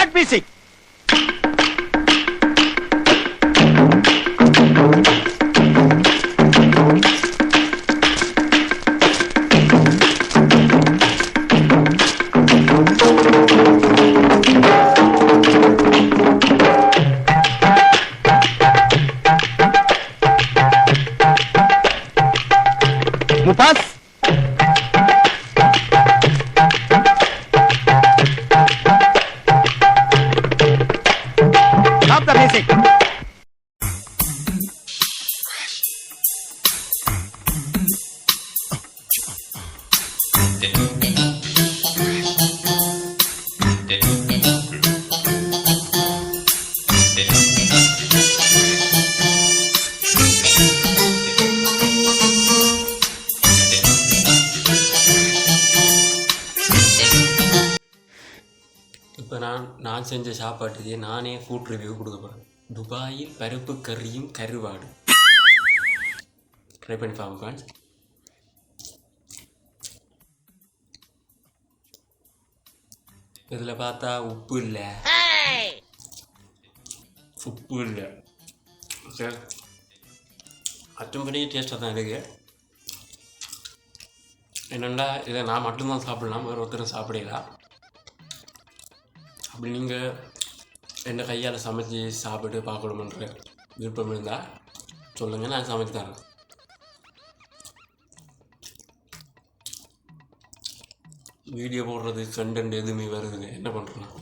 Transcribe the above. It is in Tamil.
Start music. Mufas. Stop the music. இப்போ நான் செஞ்ச சாப்பாட்டுக்கு நானே ஃபுட் ரிவ்யூ கொடுக்க போகிறேன். துபாயில் பருப்பு கறியும் கருவாடு ட்ரை பண்ணி பாருங்க ஃப்ரெண்ட்ஸ். இதில் பார்த்தா உப்பு இல்லை சரி, மற்றபடி டேஸ்ட்டாக தான் இருக்குது. என்னென்னா இதை நான் மட்டும்தான் சாப்பிடலாம், வேறு ஒருத்தரும் சாப்பிடலாம். அப்படி நீங்கள் என்ன கையால் சமைச்சி சாப்பிட்டு பார்க்கணுமன்ற விருப்பம் இருந்தால் சொல்லுங்கள், நான் சமைச்சு தரேன். வீடியோ போடுறது கண்டென்ட் எதுவுமே வருதுங்க, என்ன பண்ணுறேன்.